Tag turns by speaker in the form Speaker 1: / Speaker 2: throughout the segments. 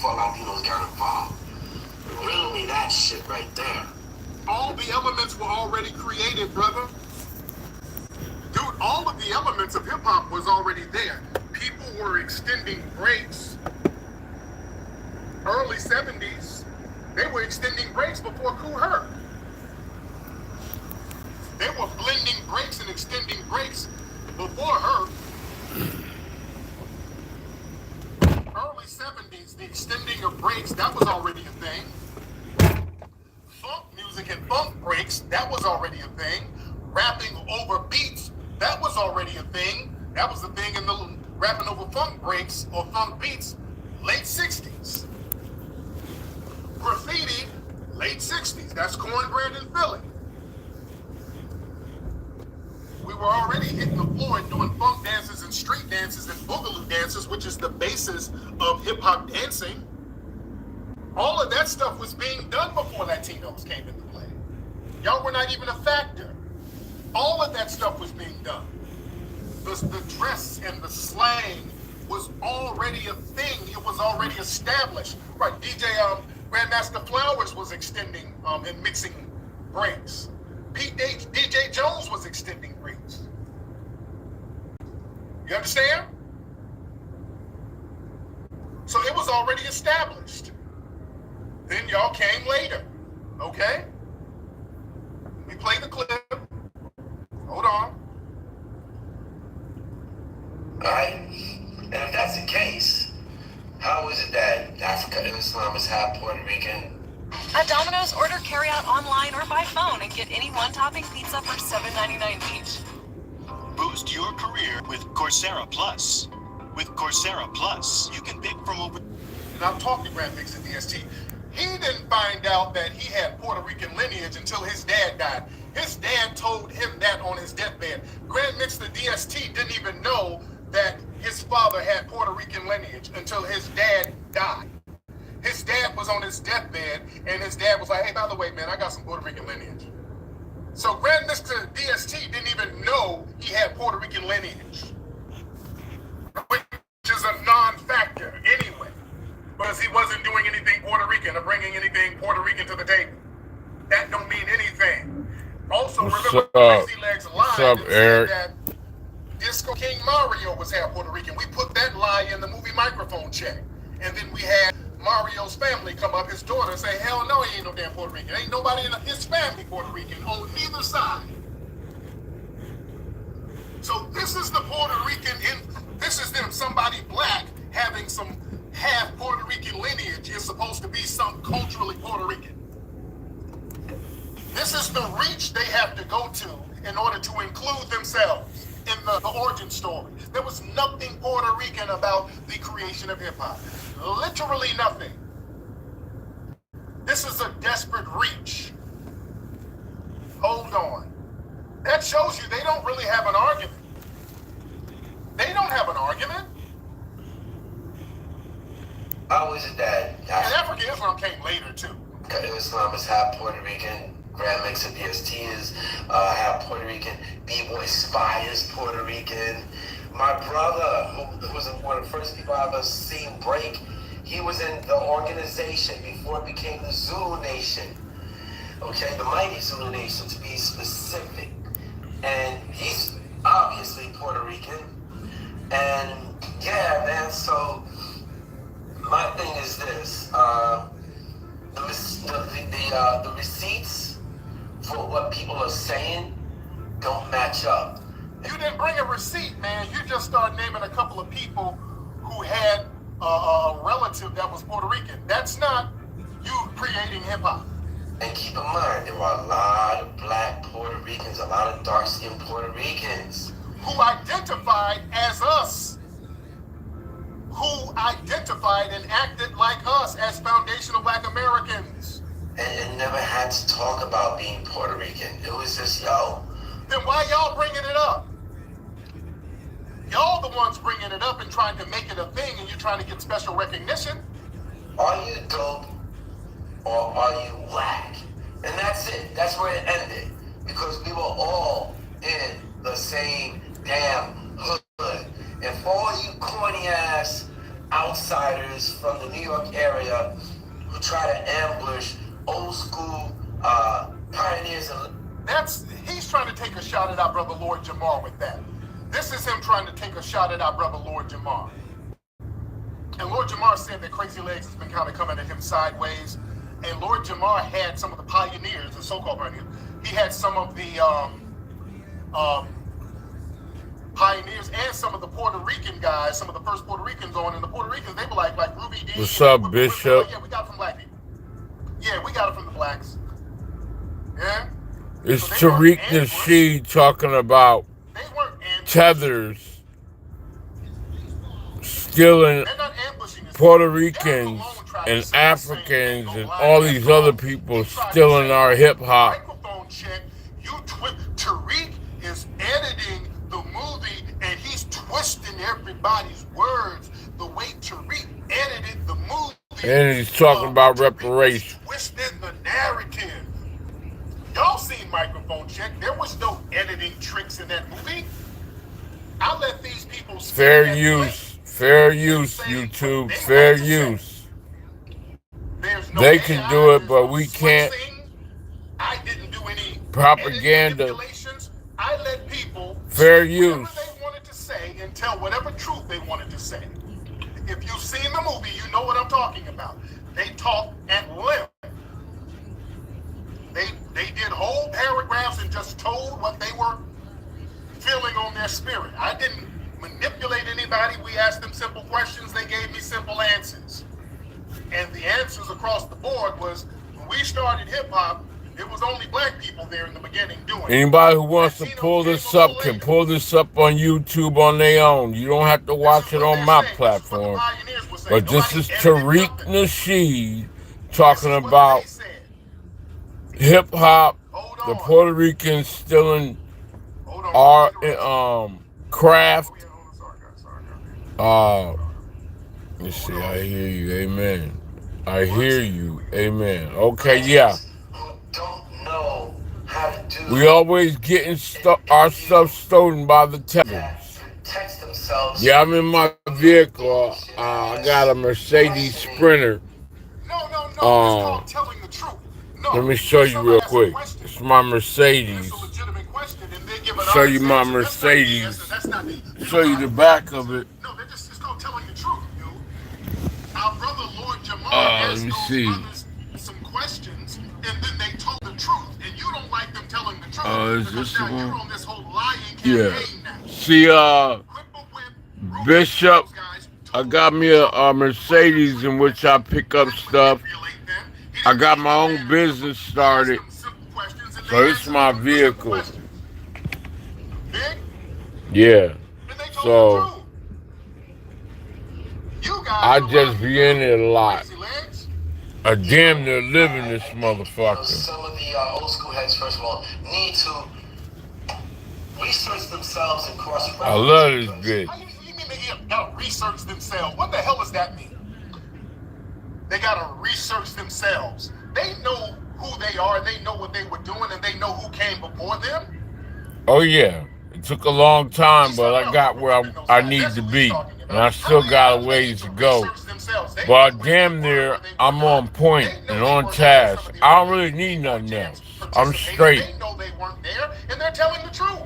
Speaker 1: before Latinos got involved. Bring me that shit right there.
Speaker 2: All the elements were already created, brother. Dude, all of the elements of hip-hop was already there. People were extending breaks. Early 70s, they were extending breaks before Kool Herc. They were blending breaks and extending breaks before Herc. Early 70s, the extending of breaks, that was already a thing. Funk music and funk breaks, that was already a thing. Rapping over beats, that was already a thing. That was the thing in the rapping over funk breaks or funk beats, late 60s. Graffiti, late 60s. That's Cornbread in Philly. We were already hitting the floor and doing funk dances and street dances and boogaloo dances, which is the basis of hip-hop dancing. All of that stuff was being done before Latinos came into play. Y'all were not even a factor. All of that stuff was being done. The dress and the slang was already a thing. It was already established. Right, Grandmaster Flowers was extending and mixing breaks. DJ Jones was extending breaks. You understand? So it was already established. Then y'all came later, okay? We play the clip. Hold on.
Speaker 1: All right. And if that's the case, how is it that Africa and Islam is half Puerto Rican?
Speaker 3: At Domino's, order carry-out online or by phone and get any one-topping pizza for $7.99 each.
Speaker 4: Boost your career with Coursera Plus. With Coursera Plus, you can pick from over...
Speaker 2: And I've talked to Grand Mix at DST. He didn't find out that he had Puerto Rican lineage until his dad died. His dad told him that on his deathbed. Grand Mix, the DST, didn't even know that his father had Puerto Rican lineage until his dad died. His dad was on his deathbed, and his dad was like, hey, by the way, man, I got some Puerto Rican lineage. So Grand Mr. DST didn't even know he had Puerto Rican lineage, which is a non-factor anyway, because he wasn't doing anything Puerto Rican or bringing anything Puerto Rican to the table. That don't mean anything. Also, remember Crazy Legs lied and said that Disco King Mario was half Puerto Rican. We put that lie in the movie Microphone Check. And then we had Mario's family come up, his daughter, and say, hell no, he ain't no damn Puerto Rican. Ain't nobody in his family Puerto Rican on neither side. So this is the Puerto Rican, this is them, somebody black having some half Puerto Rican lineage is supposed to be some culturally Puerto Rican. This is the reach they have to go to in order to include themselves in the origin story. There was nothing Puerto Rican about the creation of hip-hop. Literally nothing. This is a desperate reach. Hold on. That shows you they don't really have an argument. They don't have an argument.
Speaker 1: How is it that
Speaker 2: And African Islam came later too.
Speaker 1: Islam is half Puerto Rican? Grand Mix of DST is half Puerto Rican. B-Boy Spy is Puerto Rican. My brother, who was one of the first people I've ever seen break, he was in the organization before it became the Zulu Nation. Okay, the mighty Zulu Nation to be specific. And he's obviously Puerto Rican. And yeah, man, so my thing is this. The receipts for what people are saying don't match up.
Speaker 2: You didn't bring a receipt, man. You just started naming a couple of people who had a relative that was Puerto Rican. That's not you creating hip-hop.
Speaker 1: And keep in mind, there were a lot of black Puerto Ricans, a lot of dark-skinned Puerto Ricans.
Speaker 2: Who identified as us. Who identified and acted like us as foundational black Americans.
Speaker 1: And never had to talk about being Puerto Rican. It was just, yo.
Speaker 2: Then why y'all bringing it up? Y'all the ones bringing it up and trying to make it a thing, and you're trying to get special recognition.
Speaker 1: Are you dope or are you whack? And that's it. That's where it ended. Because we were all in the same damn hood. And for all you corny ass outsiders from the New York area who try to ambush old school pioneers.
Speaker 2: He's trying to take a shot at our brother Lord Jamar with that. This is him trying to take a shot at our brother Lord Jamar. And Lord Jamar said that Crazy Legs has been kind of coming at him sideways. And Lord Jamar had some of the pioneers, the so-called pioneers. He had some of the pioneers and some of the Puerto Rican guys, some of the first Puerto Ricans on. And the Puerto Ricans, they were like Ruby D.
Speaker 5: What's up, Bishop?
Speaker 2: Like, yeah, we got it from black people. Yeah, we got it from the blacks. Yeah?
Speaker 5: It's Tariq Nasheed talking about tethers stealing Puerto Ricans and Africans and all these other people stealing our hip hop.
Speaker 2: Tariq is editing the movie and he's twisting everybody's words the way Tariq edited the movie.
Speaker 5: And he's talking about reparations.
Speaker 2: Twisting the narrative. Y'all seen Microphone Check. There was no editing tricks in that movie. I let these people
Speaker 5: fair use, YouTube, fair use.
Speaker 2: No
Speaker 5: they can do it, but we can't.
Speaker 2: I didn't do any
Speaker 5: propaganda.
Speaker 2: I let people
Speaker 5: fair
Speaker 2: say
Speaker 5: use.
Speaker 2: Whatever they wanted to say and tell whatever truth they wanted to say. If you've seen the movie, you know what I'm talking about. They talk at length. They did whole paragraphs and just told what they were feeling on their spirit. I didn't manipulate anybody. We asked them simple questions. They gave me simple answers. And the answers across the board was, when we started hip-hop, it was only black people there in the beginning doing it.
Speaker 5: Anybody who wants to pull this up can pull this up on YouTube on their own. You don't have to watch it on my platform. But this is Tariq Nasheed talking about hip hop, the Puerto Ricans stealing our craft. Let's see, I hear you, amen. I hear you, amen. Okay, yeah. We always getting our stuff stolen by the tethers. Yeah, I'm in my vehicle. I got a Mercedes Sprinter.
Speaker 2: No, it's telling the truth.
Speaker 5: Let me show you real quick. It's my Mercedes. Show you my Mercedes. Show you the back of it.
Speaker 2: No, they're just called telling the truth, dude. Our brother Lord Jamar asked those brothers some questions, and then they told the truth, and you don't like them telling the truth.
Speaker 5: Is this the one?
Speaker 2: You're on this whole lying campaign now.
Speaker 5: See, Bishop, I got me a Mercedes in which I pick up stuff. I got my own business started, so it's my vehicle. Yeah, so I just be in it a lot. I damn near live in this motherfucker.
Speaker 1: Some of the old school heads, first of all, need to research themselves and cross-reference.
Speaker 5: I love this bitch.
Speaker 2: How you mean they gotta research themselves? What the hell does that mean? They gotta research themselves. They know who they are, they know what they were doing, and they know who came before them.
Speaker 5: Oh yeah, it took a long time, but I got where I need to be, and I still got a ways to go. But damn near, I'm on point and on task. I don't really need nothing else. I'm straight.
Speaker 2: They know they weren't there, and they're telling the truth.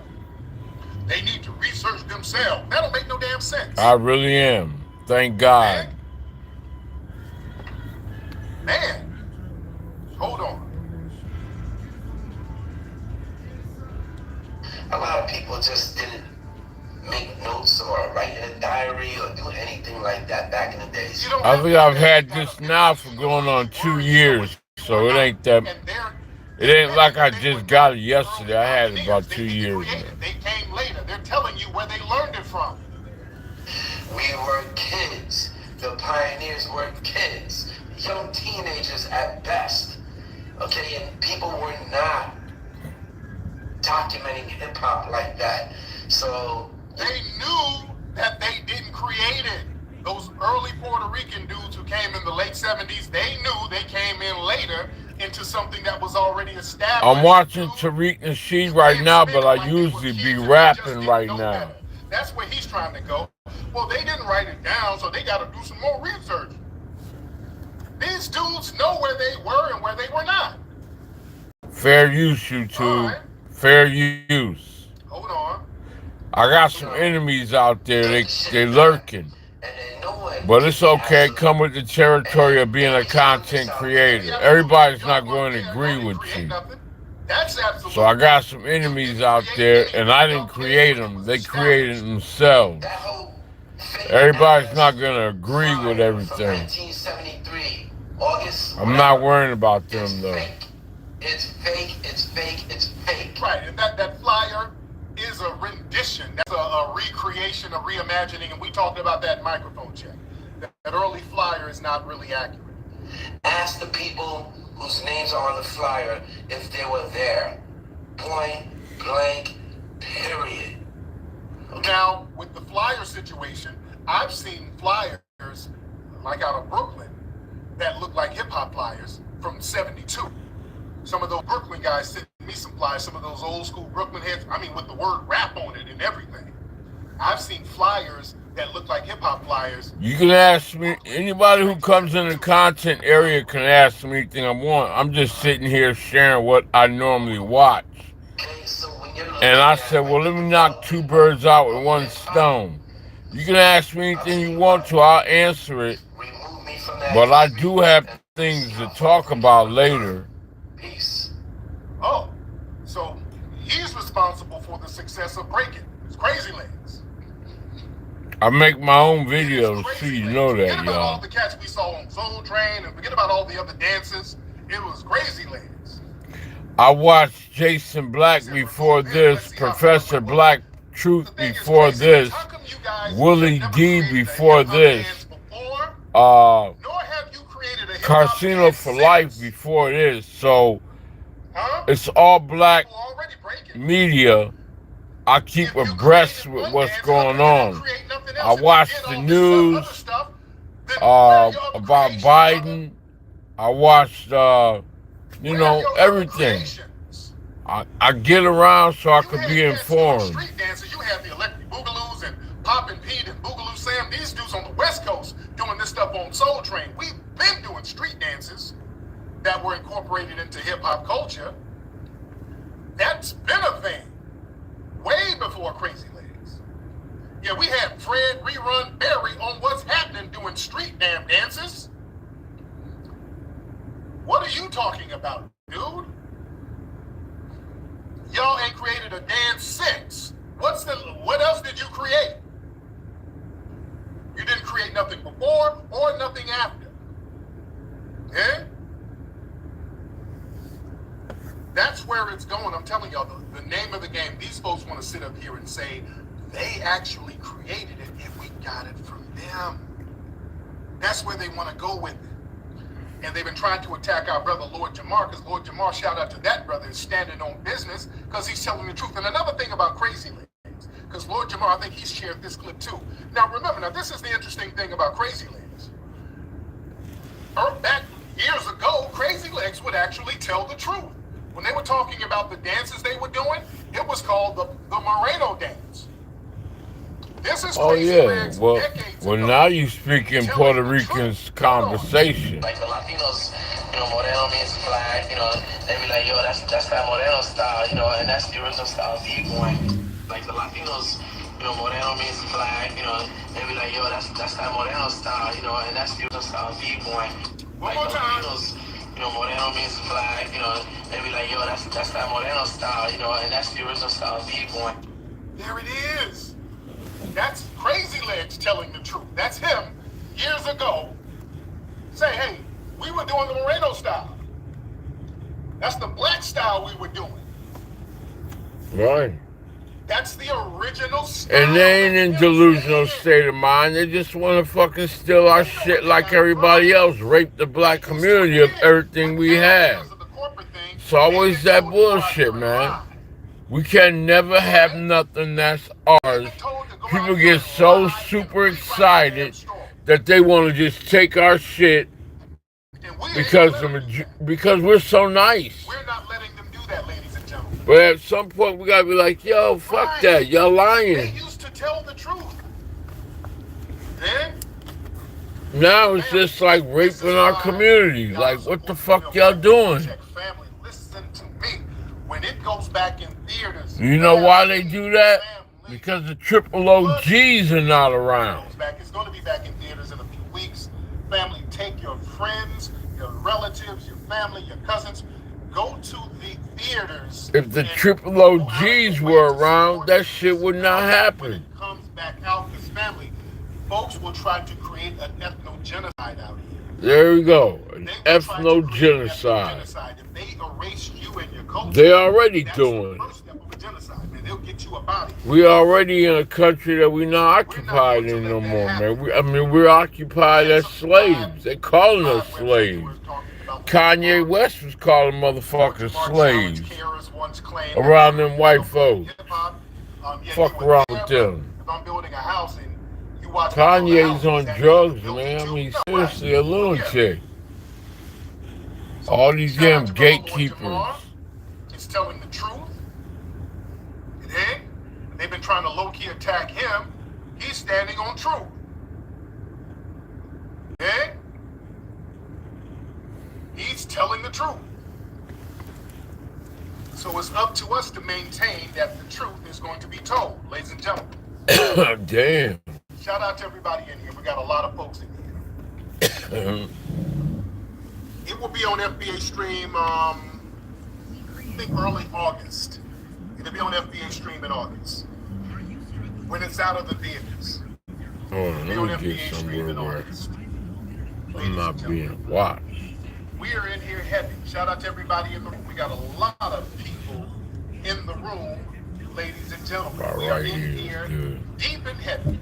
Speaker 2: They need to research themselves. That don't make no damn sense.
Speaker 5: I really am. Thank God.
Speaker 2: Man. Hold on.
Speaker 1: A lot of people just didn't make notes or write in a diary or do anything like that back in the days.
Speaker 5: I think I've had this now for going on 2 years, so it ain't that. It ain't like I just got it yesterday. I had it about 2 years now.
Speaker 2: They came later. They're telling you where they learned it from.
Speaker 1: We were kids. The pioneers were kids. Young teenagers at best. Okay, and people were not documenting hip-hop like that. So
Speaker 2: they knew that they didn't create it. Those early Puerto Rican dudes who came in the late 70s, they knew they came in later into something that was already established.
Speaker 5: I'm watching Tariq Nasheed right now, but I usually be rapping right now.
Speaker 2: That's where he's trying to go. Well, they didn't write it down, so they got to do some more research. These dudes know where they were and where they were not.
Speaker 5: Fair use, YouTube.
Speaker 2: Right.
Speaker 5: Fair use.
Speaker 2: Hold on.
Speaker 5: I got some enemies out there. They lurking. But it's okay. Come with the territory of being a content creator. Everybody's not going to agree with you. So I got some enemies out there, and I didn't create them. They created themselves. Everybody's not going to agree with everything. I'm not worrying about them, though.
Speaker 1: It's fake, it's fake, it's fake.
Speaker 2: Right, and that flyer is a rendition. That's a recreation, a reimagining, and we talked about that in microphone check. That early flyer is not really accurate.
Speaker 1: Ask the people whose names are on the flyer if they were there. Point blank, period.
Speaker 2: Now, with the flyer situation, I've seen flyers like out of Brooklyn that look like hip-hop flyers from 72. Some of those Brooklyn guys sent me some flyers, some of those old school Brooklyn heads, with the word rap on it and everything. I've seen flyers that look like hip-hop flyers.
Speaker 5: You can ask me, anybody who comes in the content area can ask me anything I want. I'm just sitting here sharing what I normally watch. And I said, well, let me knock two birds out with one stone. You can ask me anything you want to, I'll answer it. But I do have things to talk about later.
Speaker 2: Oh, so he's responsible for the success of Breaking. It's Crazy Legs.
Speaker 5: I make my own videos, so you know that,
Speaker 2: Forget about all
Speaker 5: y'all.
Speaker 2: the cats we saw on Soul Train, and forget about all the other dances. It was Crazy Legs.
Speaker 5: I watched Jason Black before this, Professor Black Truth before this, Willie D before this, Casino for Life before this. So it's all black media. I keep abreast with what's going on. I watch the news about Biden. I watched, everything. I get around so I could be informed.
Speaker 2: Street dancers, you have the Electric Boogaloos and Poppin' Pete and Boogaloo Sam. These dudes on the West Coast doing this stuff on Soul Train. We've been doing street dances that were incorporated into hip hop culture. That's been a thing way before Crazy Legs. Yeah, we had Fred Rerun Barry on What's Happening doing street damn dances. What are you talking about, dude? Y'all ain't created a damn six. What else did you create? You didn't create nothing before or nothing after. Yeah? That's where it's going. I'm telling y'all, the name of the game, these folks want to sit up here and say they actually created it and we got it from them. That's where they want to go with it. And they've been trying to attack our brother Lord Jamar, because Lord Jamar, shout out to that brother, is standing on business because he's telling the truth. And another thing about Crazy Legs, because Lord Jamar, I think he's shared this clip too. Now remember, this is the interesting thing about Crazy Legs. Back years ago, Crazy Legs would actually tell the truth. When they were talking about the dances they were doing, it was called the Moreno dance. This is Crazy Legs decades ago.
Speaker 5: Now you speak in Puerto Rican's conversation.
Speaker 1: Like the Latinos, Moreno means black, they be like, yo, that's that Moreno style, and that's the original style of B-Boy. Like the Latinos, Moreno means black, they be like, yo, that's that Moreno style, and that's the original style of B-Boy.
Speaker 2: One more time.
Speaker 1: Moreno means black, they be like, yo, that's that Moreno style, and that's the original style of B-Boy.
Speaker 2: There it is. That's Crazy Legs telling the truth. That's him years ago. Say, hey, we were doing the Moreno style. That's the black style we were doing.
Speaker 5: Right.
Speaker 2: That's the original style.
Speaker 5: And they ain't in delusional state of mind. They just want to fucking steal our shit like everybody else. Rape the black community of everything we have. It's always that bullshit, man. We can never have nothing that's ours. People get so super excited that they want to just take our shit because we're so nice.
Speaker 2: We're not letting them do that, ladies and gentlemen.
Speaker 5: But at some point, we got to be like, yo, fuck that. Y'all lying.
Speaker 2: They used to tell the truth. Then
Speaker 5: Now it's just like raping our community. Like, what the fuck y'all doing?
Speaker 2: Family, listen to me. When it goes back in theaters,
Speaker 5: You know why they do that? Because the triple OGs are not around.
Speaker 2: It's going to be back in theaters in a few weeks. Family, take your friends, your relatives, your family, your cousins. Go to the theaters.
Speaker 5: If the triple OGs were around, that shit would not happen.
Speaker 2: When it comes back out, this family, folks will try to create an ethno-genocide out here.
Speaker 5: There we go. An ethno-genocide.
Speaker 2: If they erase you and your culture,
Speaker 5: they already
Speaker 2: that's
Speaker 5: doing
Speaker 2: the first step of a genocide, man. They'll get you a body.
Speaker 5: We already in a country that we're not occupied in no more, man. We're occupied as slaves. They calling us slaves. Kanye West was calling motherfuckers slaves around them white folks. Fuck around with them.
Speaker 2: If I'm building a house and you watch
Speaker 5: Kanye's on drugs, man. I mean, seriously, a lunatic. All these damn gatekeepers.
Speaker 2: He's telling the truth. And they've been trying to low-key attack him. He's standing on truth. Okay? He's telling the truth. So it's up to us to maintain that the truth is going to be told, ladies and gentlemen.
Speaker 5: Damn.
Speaker 2: Shout out to everybody in here. We got a lot of folks in here. It will be on FBA stream, I think early August. It'll be on FBA stream in August. When it's out of the theaters.
Speaker 5: Hold on, let me get somewhere where I'm not being watched.
Speaker 2: We are in here heavy. Shout out to everybody in the room. We got a lot of people in the room, ladies and gentlemen. We are in here deep and heavy.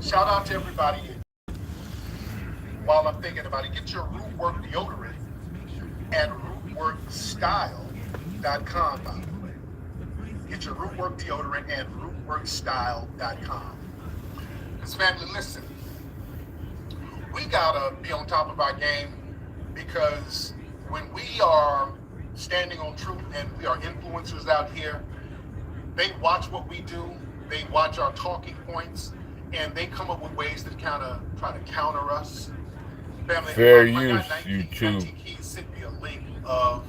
Speaker 2: Shout out to everybody in. While I'm thinking about it, get your Rootwork deodorant at rootworkstyle.com, by the way. Get your Rootwork deodorant at rootworkstyle.com. Because family, listen. We gotta be on top of our game, because when we are standing on truth and we are influencers out here, they watch what we do, they watch our talking points, and they come up with ways to kind of try to counter us. Family,
Speaker 5: fair use, YouTube.
Speaker 2: Sent me a link of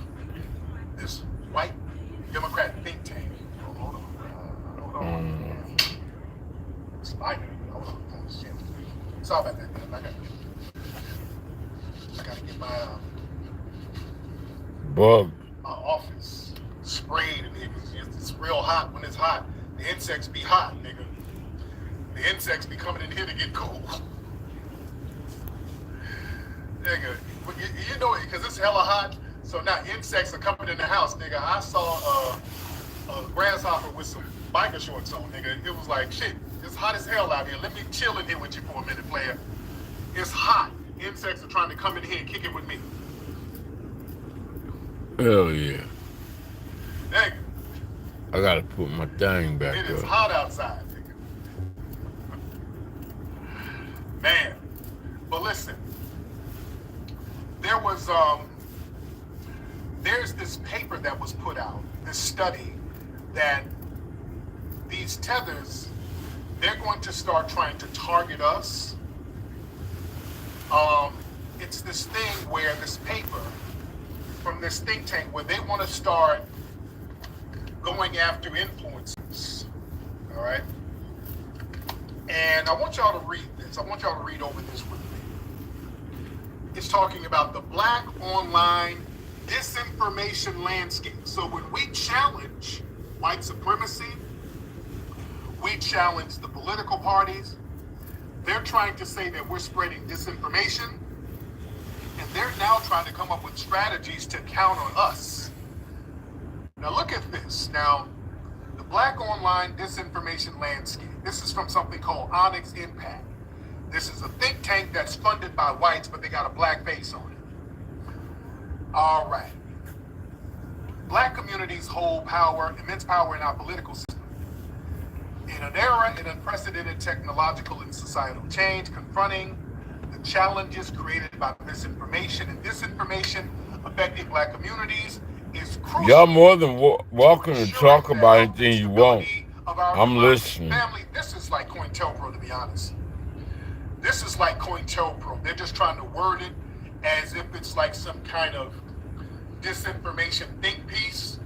Speaker 2: this white Democrat think tank. Hold on. Spider. Sorry about that, man. I gotta get my
Speaker 5: bug.
Speaker 2: My office sprayed, and it's real hot. When it's hot, the insects be hot, nigga. The insects be coming in here to get cool. Nigga, you know it, because it's hella hot, so now insects are coming in the house, nigga. I saw a grasshopper with some biker shorts on, nigga. It was like, shit, it's hot as hell out here. Let me chill in here with you for a minute, player. It's hot. Insects are trying to come in here and kick it with me.
Speaker 5: Hell yeah.
Speaker 2: Nigga.
Speaker 5: I gotta put my thing back up.
Speaker 2: It is hot outside, nigga. Man. But listen. There's this paper that was put out, this study, that these tethers, they're going to start trying to target us. It's this thing where this paper from this think tank where they want to start going after influencers. All right. And I want y'all to read this. I want y'all to read over this with me. It's talking about the Black online disinformation landscape. So when we challenge white supremacy, we challenge the political parties, they're trying to say that we're spreading disinformation, and they're now trying to come up with strategies to counter us. Now look at this. Now, the Black online disinformation landscape. This is from something called Onyx Impact. This is a think tank that's funded by whites, but they got a black face on it. All right. Black communities hold immense power in our political system. In an era of unprecedented technological and societal change, confronting the challenges created by misinformation and disinformation affecting Black communities is crucial.
Speaker 5: Y'all more than welcome to talk about anything you want.
Speaker 2: of our
Speaker 5: I'm
Speaker 2: democracy.
Speaker 5: listening.
Speaker 2: Family, this is like COINTELPRO, to be honest. This is like COINTELPRO. They're just trying to word it as if it's like some kind of disinformation think piece.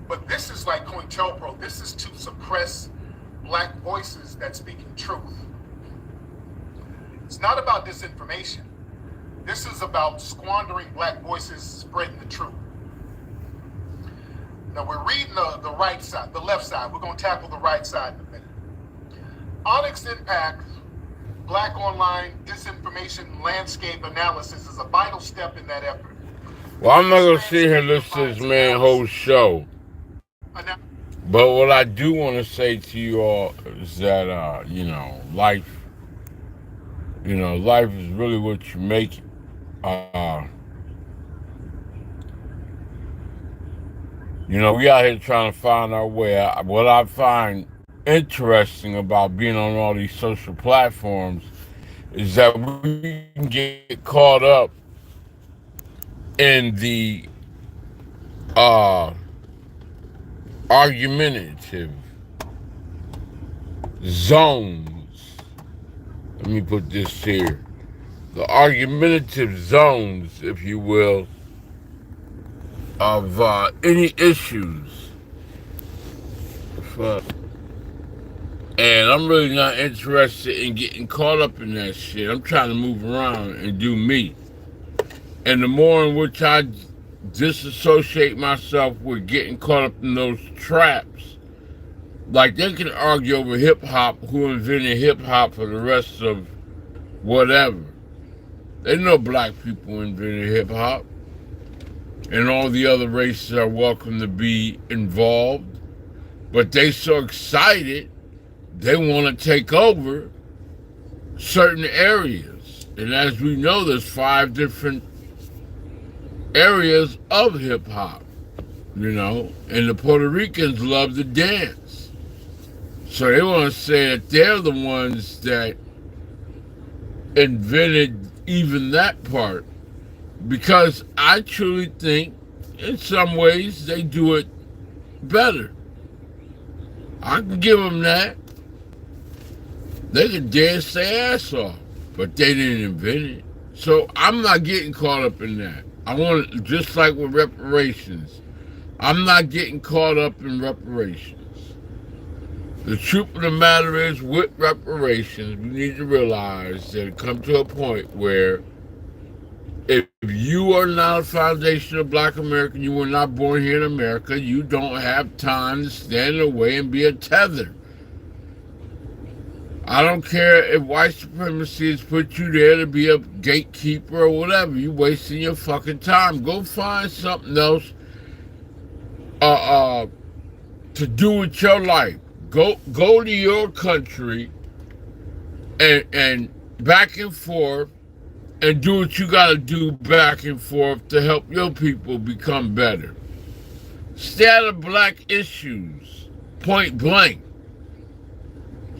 Speaker 2: But this is like COINTELPRO. This is to suppress black voices that speaking truth. It's not about disinformation. This is about squandering black voices spreading the truth. Now we're reading the right side, the left side. We're going to tackle the right side in a minute. Onyx Impact, Black Online Disinformation Landscape Analysis is a vital step in that effort.
Speaker 5: Well, I'm not going to sit here and listen to this man whole show. But what I do want to say to you all is that, life is really what you make it. We out here trying to find our way. What I find interesting about being on all these social platforms is that we can get caught up in the argumentative zones. Let me put this here. The argumentative zones, if you will, of any issues. And I'm really not interested in getting caught up in that shit. I'm trying to move around and do me. And the more in which I disassociate myself with getting caught up in those traps, like they can argue over hip-hop, who invented hip-hop for the rest of whatever. They know black people invented hip-hop. And all the other races are welcome to be involved. But they so excited, they want to take over certain areas. And as we know, there's 5 different areas of hip-hop, and the Puerto Ricans love to dance. So they want to say that they're the ones that invented even that part. Because I truly think, in some ways, they do it better. I can give them that. They can dance their ass off, but they didn't invent it. So I'm not getting caught up in that. I want, just like with reparations, I'm not getting caught up in reparations. The truth of the matter is, with reparations, we need to realize that it comes to a point where if you are not a foundational black American, you were not born here in America, you don't have time to stand in the way and be a tether. I don't care if white supremacy has put you there to be a gatekeeper or whatever. You're wasting your fucking time. Go find something else to do with your life. Go to your country and back and forth and do what you got to do back and forth to help your people become better. Stay out of black issues, point blank.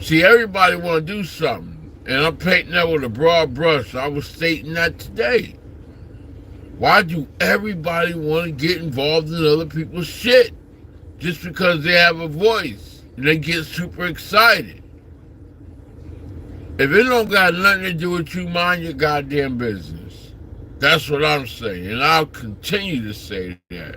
Speaker 5: See, everybody want to do something, and I'm painting that with a broad brush. I was stating that today. Why do everybody want to get involved in other people's shit? Just because they have a voice, and they get super excited. If it don't got nothing to do with you, mind your goddamn business. That's what I'm saying, and I'll continue to say that.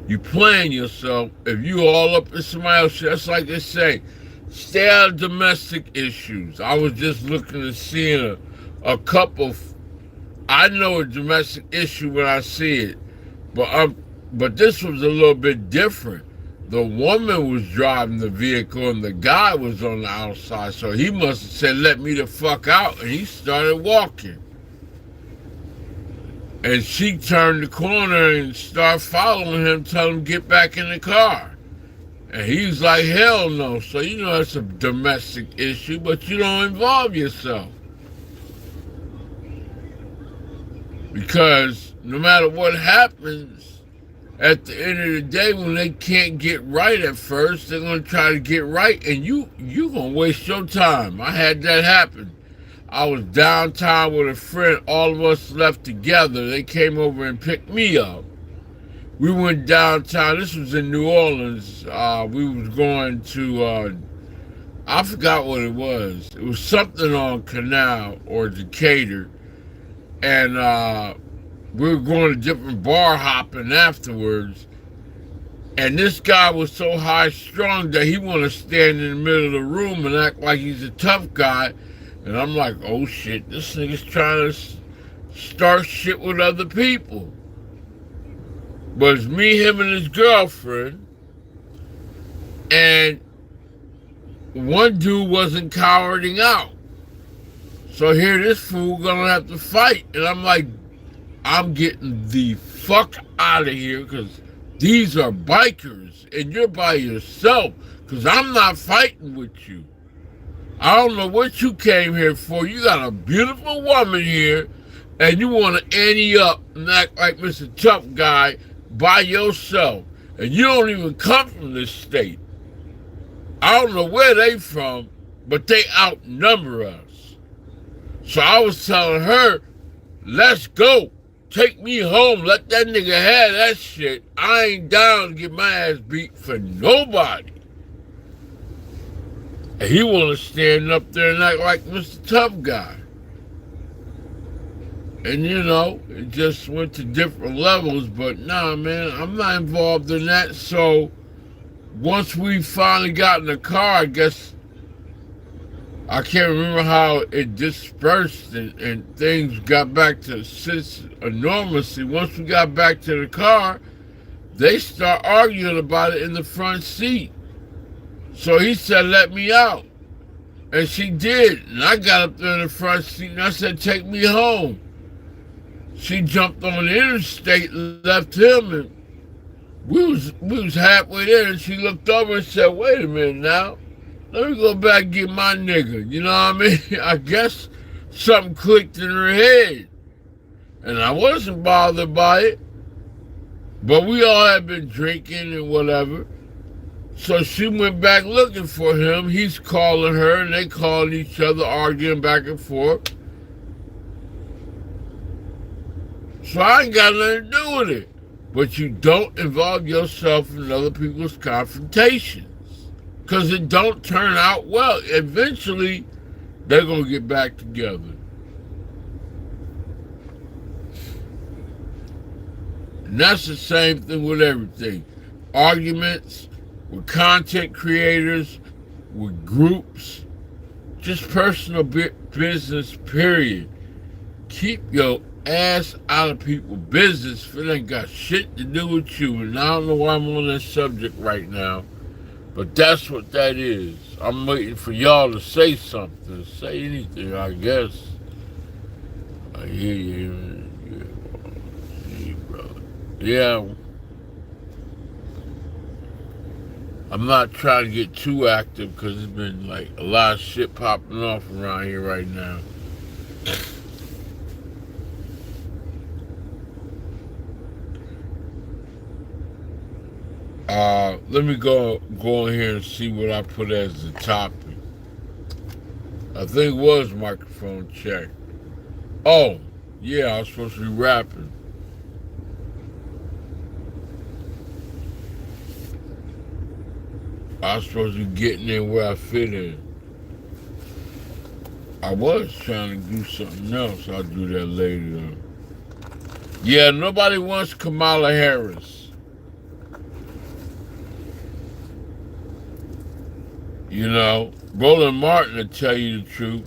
Speaker 5: You playing yourself. If you all up in somebody else, that's like they say, stay out of domestic issues. I was just looking and seeing a couple. I know a domestic issue when I see it, but this was a little bit different. The woman was driving the vehicle and the guy was on the outside, so he must have said, "Let me the fuck out," and he started walking. And she turned the corner and started following him, telling him to get back in the car. And he was like, hell no. So you know it's a domestic issue, but you don't involve yourself. Because no matter what happens, at the end of the day, when they can't get right at first, they're going to try to get right, and you're going to waste your time. I had that happen. I was downtown with a friend. All of us left together. They came over and picked me up. we went downtown. This was in New Orleans. We was going to, I forgot what it was. It was something on Canal or Decatur. And we were going to different bar hopping afterwards. And this guy was so high-strung that he wanted to stand in the middle of the room and act like he's a tough guy. And I'm like, oh shit, this nigga's trying to start shit with other people. But it's me, him, and his girlfriend. And one dude wasn't cowarding out. So here this fool gonna have to fight. And I'm like, I'm getting the fuck out of here because these are bikers and you're by yourself because I'm not fighting with you. I don't know what you came here for. You got a beautiful woman here and you want to ante up and act like Mr. Tough Guy by yourself. And you don't even come from this state. I don't know where they from, but they outnumber us. So I was telling her, let's go. Take me home. Let that nigga have that shit. I ain't down to get my ass beat for nobody. And he want to stand up there and act like Mr. Tough Guy. And you know, it just went to different levels. But nah, man, I'm not involved in that. So once we finally got in the car, I guess, I can't remember how it dispersed and things got back to normalcy. Once we got back to the car, they start arguing about it in the front seat. So he said, let me out. And she did. And I got up there in the front seat and I said, take me home. She jumped on the interstate, left him, and we was halfway there, and she looked over and said, wait a minute now. Let me go back and get my nigga. You know what I mean? I guess something clicked in her head. And I wasn't bothered by it. But we all had been drinking and whatever. So she went back looking for him. He's calling her, and they calling each other, arguing back and forth. So I ain't got nothing to do with it. But you don't involve yourself in other people's confrontations. Because it don't turn out well. Eventually, they're going to get back together. And that's the same thing with everything. Arguments with content creators, with groups, just personal business, period. Keep your ass out of people's business if it ain't got shit to do with you. And I don't know why I'm on that subject right now. But that's what that is. I'm waiting for y'all to say something. Say anything, I guess. I hear you. Yeah, brother. Yeah. I'm not trying to get too active because there's been like a lot of shit popping off around here right now. Let me go in here and see what I put as the topic. I think it was microphone check. Oh, yeah, I was supposed to be rapping. I was supposed to be getting in where I fit in. I was trying to do something else. I'll do that later, though. Yeah, nobody wants Kamala Harris. You know, Roland Martin will tell you the truth.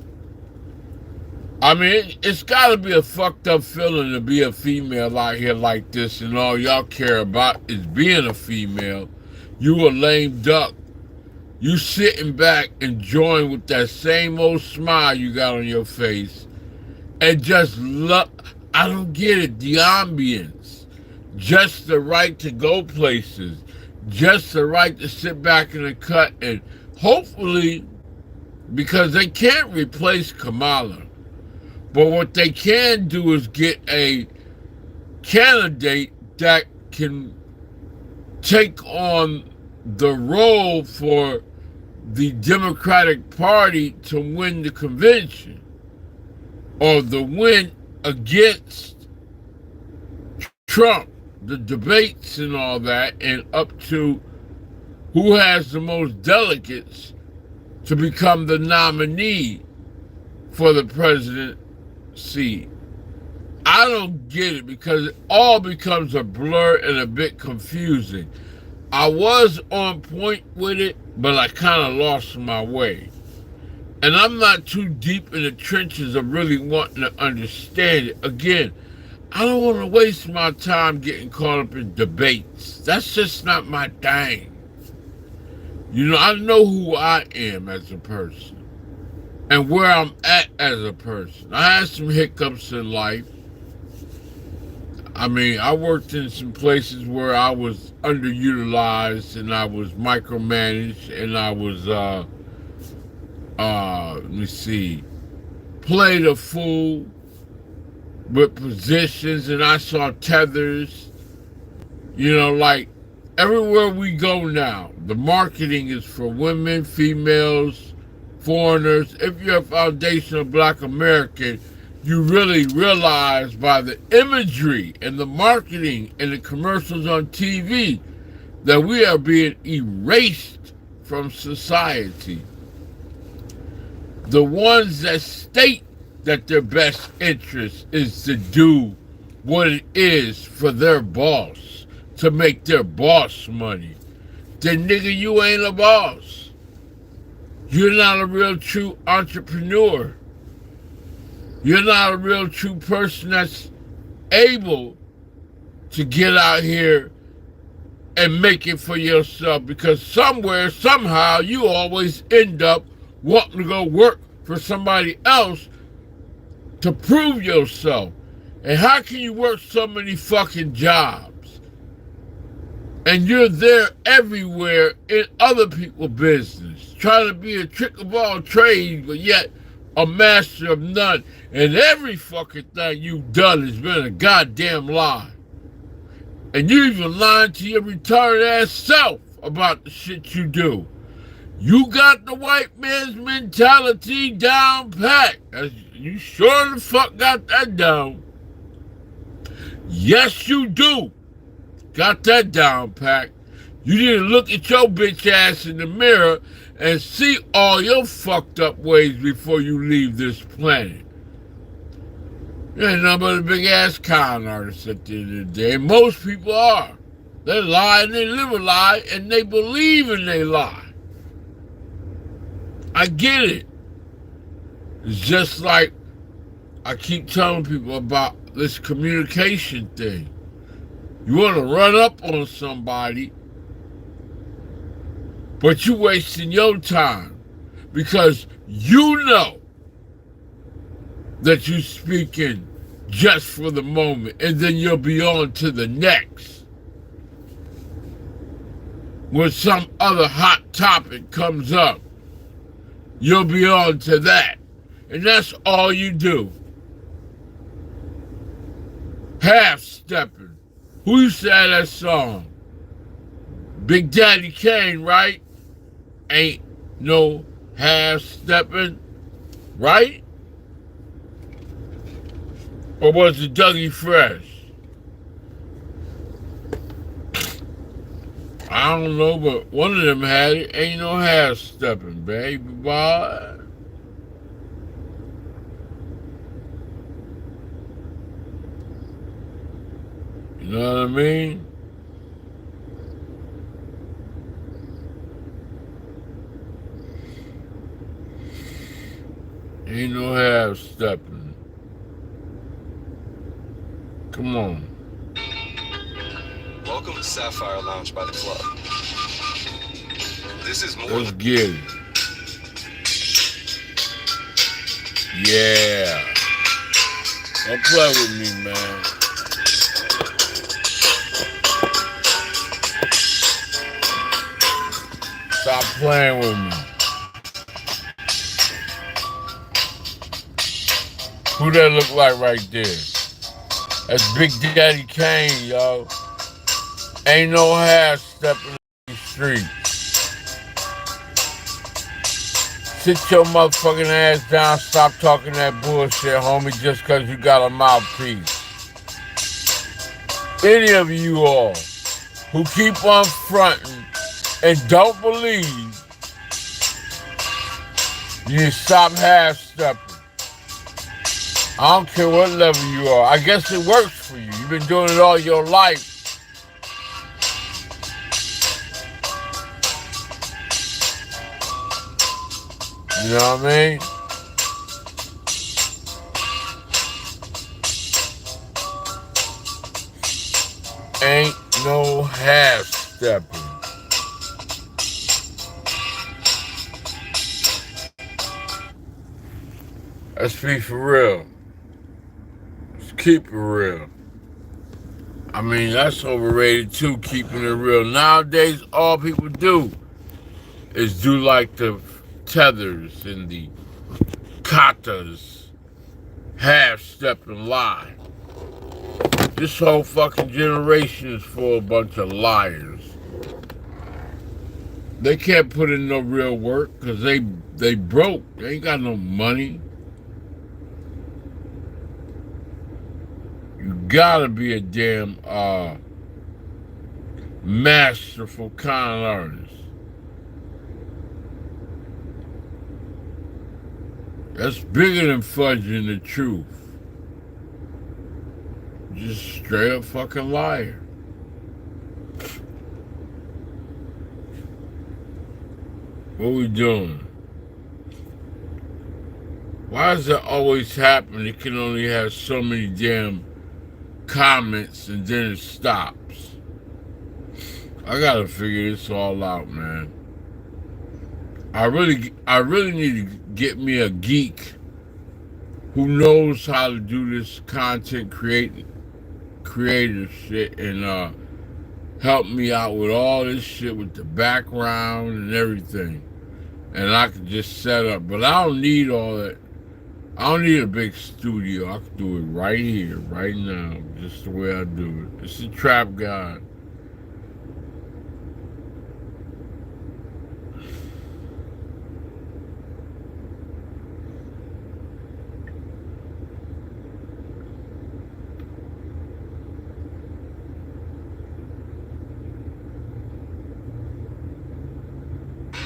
Speaker 5: I mean, it's got to be a fucked up feeling to be a female out here like this and all y'all care about is being a female. You a lame duck. You sitting back enjoying with that same old smile you got on your face and just I don't get it, the ambience. Just the right to go places. Just the right to sit back in the cut and hopefully, because they can't replace Kamala, but what they can do is get a candidate that can take on the role for the Democratic Party to win the convention or the win against Trump, the debates and all that, and up to who has the most delegates to become the nominee for the presidency. I don't get it because it all becomes a blur and a bit confusing. I was on point with it, but I kind of lost my way. And I'm not too deep in the trenches of really wanting to understand it. Again, I don't want to waste my time getting caught up in debates. That's just not my thing. You know, I know who I am as a person and where I'm at as a person. I had some hiccups in life. I mean, I worked in some places where I was underutilized and I was micromanaged and I was, let me see, played a fool with positions, and I saw tethers. You know, like everywhere we go now, the marketing is for women, females, foreigners. If you're a foundational Black American, you really realize by the imagery and the marketing and the commercials on TV that we are being erased from society. The ones that state that their best interest is to do what it is for their boss, to make their boss money, then nigga, you ain't a boss. You're not a real true entrepreneur. You're not a real true person that's able to get out here and make it for yourself, because somewhere, somehow, you always end up wanting to go work for somebody else to prove yourself. And how can you work so many fucking jobs and you're there everywhere in other people's business, trying to be a trick of all trades, but yet a master of none, and every fucking thing you've done has been a goddamn lie. And you even lying to your retarded ass self about the shit you do. You got the white man's mentality down pat. You sure the fuck got that down. Yes, you do. Got that down pat. You need to look at your bitch ass in the mirror and see all your fucked up ways before you leave this planet. You ain't nothing but a big ass con artist at the end of the day. Most people are. They lie and they live a lie and they believe in they lie. I get it. It's just like I keep telling people about this communication thing. You want to run up on somebody, but you're wasting your time because you know that you're speaking just for the moment, and then you'll be on to the next. When some other hot topic comes up, you'll be on to that. And that's all you do. Half-stepping. Who used to have that song? Big Daddy Kane, right? Ain't no half-stepping, right? Or was it Dougie Fresh? I don't know, but one of them had it. Ain't no half-stepping, baby boy. You know what I mean? Ain't no half-stepping. Come on.
Speaker 6: Welcome to Sapphire Lounge by the Club. This is more.
Speaker 5: Let's get it. Yeah. Don't play with me, man. Stop playing with me. Who that look like right there? That's Big Daddy Kane, yo. Ain't no half stepping in the street. Sit your motherfucking ass down, stop talking that bullshit, homie, just cause you got a mouthpiece. any of you all who keep on fronting and don't believe, you need to stop half-stepping. I don't care what level you are. I guess it works for you. You've been doing it all your life. You know what I mean? Ain't no half-stepping. Let's be for real. Let's keep it real. I mean, that's overrated too, keeping it real. Nowadays, all people do is do like the tethers and the katas, half-step and lie. This whole fucking generation is full of a bunch of liars. They can't put in no real work because they broke. They ain't got no money. You gotta be a damn masterful con artist. That's bigger than fudging the truth. Just straight up fucking liar. What we doing? Why does that always happen? It can only have so many damn comments and then it stops. I gotta figure this all out, man. I really need to get me a geek who knows how to do this content creative shit and help me out with all this shit with the background and everything. And I can just set up. But I don't need all that. I don't need a big studio. I can do it right here, right now, just the way I do it. It's a trap god.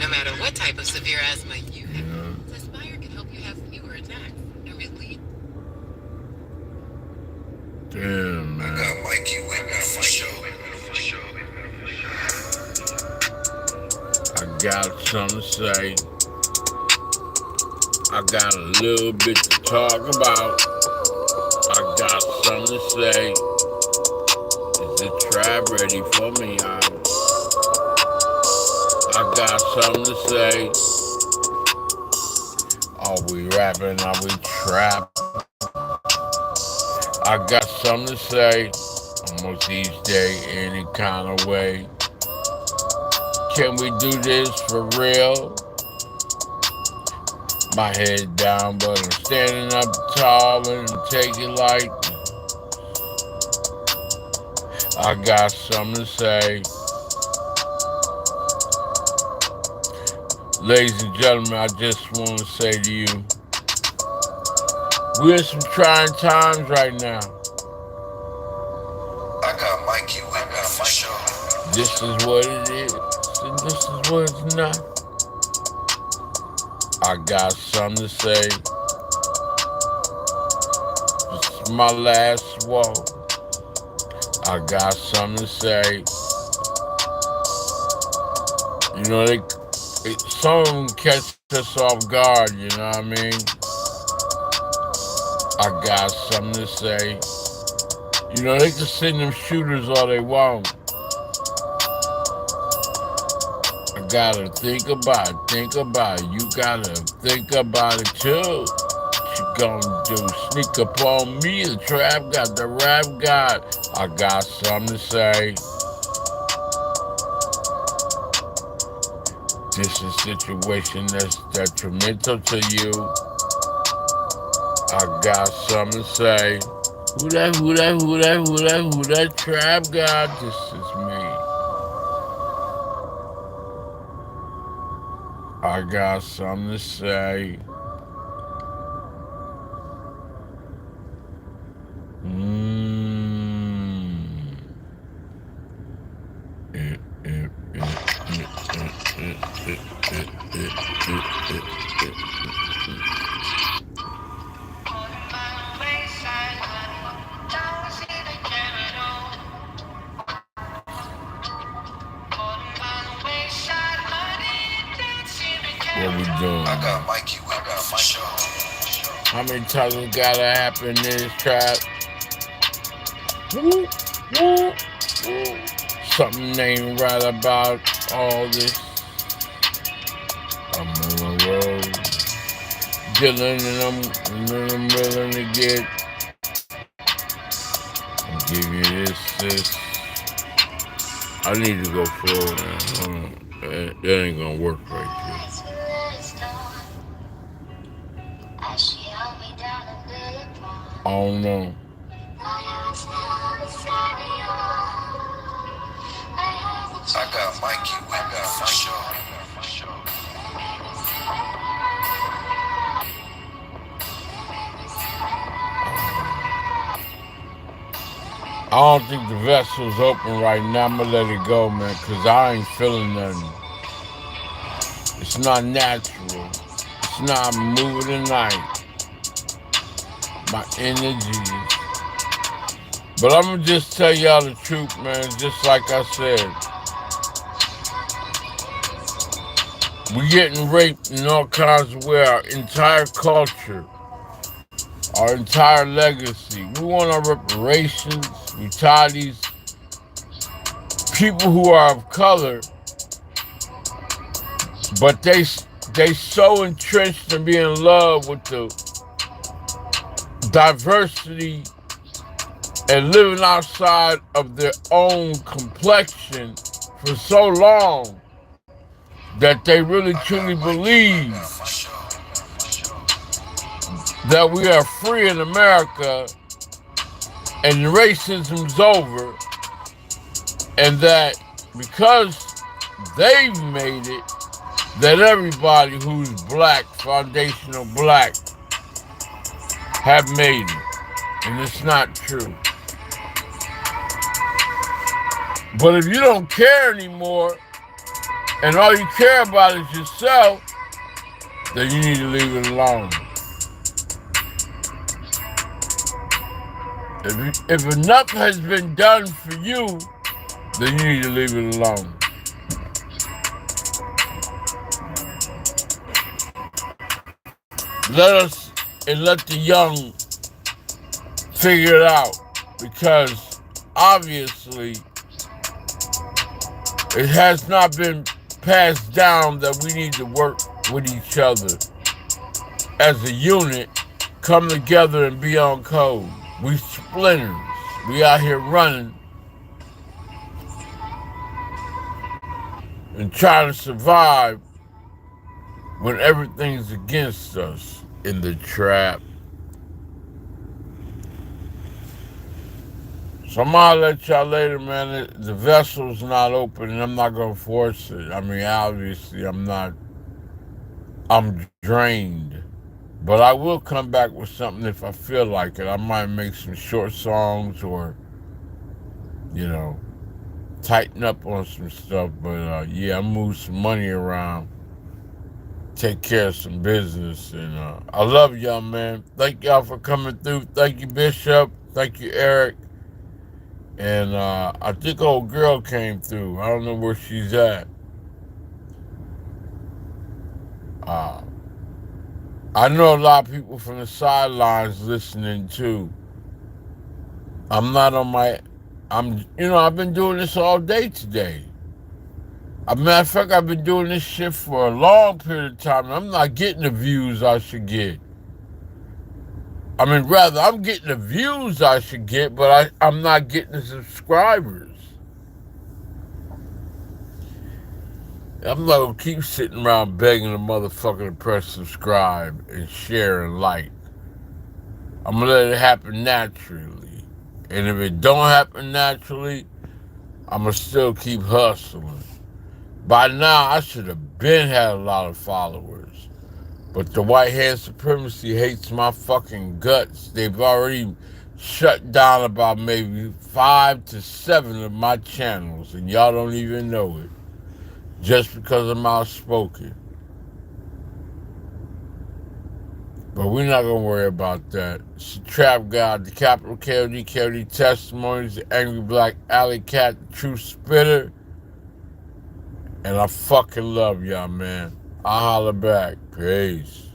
Speaker 7: No matter what type of severe asthma you have, Aspire can help you have fewer attacks and relieve.
Speaker 5: Damn, man.
Speaker 1: I got Mikey with me for sure.
Speaker 5: I got something to say. I got a little bit to talk about. I got something to say. Is the trap ready for me, y'all? I got something to say. Are we rapping? Are we trap? I got something to say. Almost each day, any kind of way. Can we do this for real? My head down, but I'm standing up tall and take it like I got something to say. Ladies and gentlemen, I just want to say to you, we're in some trying times right now.
Speaker 1: I got Mikey with me for sure.
Speaker 5: This is what it is, and this is what it's not. I got something to say. This is my last walk. I got something to say. You know, some of them catch us off guard, you know what I mean? I got something to say. You know, they can send them shooters all they want. I gotta think about it. You gotta think about it too. What you gonna do? Sneak up on me, the trap god, the rap god. I got something to say. This is a situation that's detrimental to you. I got something to say. Who that trap god? This is me. I got something to say. doing?
Speaker 1: I got Mikey with me for sure.
Speaker 5: How many times it gotta happen in this trap? Woo, woo, woo. Something ain't right about all this. I'm on the road, dealing and I'm willing to get. I'll give you this. I need to go slow now. Hold on. That ain't gonna work right there. I don't know.
Speaker 1: I got Mikey with me for sure.
Speaker 5: I don't think the vessel's open right now. I'm gonna let it go, man, because I ain't feeling nothing. It's not natural. It's not moving tonight. My energies. But I'm gonna just tell y'all the truth, man, just like I said. We getting raped in all kinds of ways. Our entire culture, our entire legacy. We want our reparations. We tie these people who are of color, but they so entrenched in being in love with the diversity and living outside of their own complexion for so long that they really truly believe that we are free in America and racism's over, and that because they've made it, that everybody who's black, foundational black, have made it. And it's not true. But if you don't care anymore, and all you care about is yourself, then you need to leave it alone. If enough has been done for you, then you need to leave it alone. Let the young figure it out, because obviously it has not been passed down that we need to work with each other as a unit, come together and be on code. We splinters. We out here running and trying to survive when everything's against us in the trap. So I'm gonna let y'all later, man. The vessel's not open and I'm not gonna force it. I mean, obviously I'm drained. But I will come back with something if I feel like it. I might make some short songs or, tighten up on some stuff. But yeah, I move some money around, take care of some business. And I love y'all, man. Thank y'all for coming through. Thank you, Bishop. Thank you, Eric. And I think old girl came through. I don't know where she's at. I know a lot of people from the sidelines listening too. I'm not on my, I've been doing this all day today. As a matter of fact, I've been doing this shit for a long period of time, and I'm not getting the views I should get. I mean, rather, I'm getting the views I should get, but I'm not getting the subscribers. I'm not gonna keep sitting around begging the motherfucker to press subscribe and share and like. I'm gonna let it happen naturally. And if it don't happen naturally, I'm gonna still keep hustling. By now, I should have had a lot of followers. But the white hand supremacy hates my fucking guts. They've already shut down about maybe 5 to 7 of my channels, and y'all don't even know it. Just because I'm outspoken. But we're not going to worry about that. It's the Trap God, the capital Kod Testimonies, the Angry Black Alley Cat, the True Spitter. And I fucking love y'all, man. I'll holler back. Peace.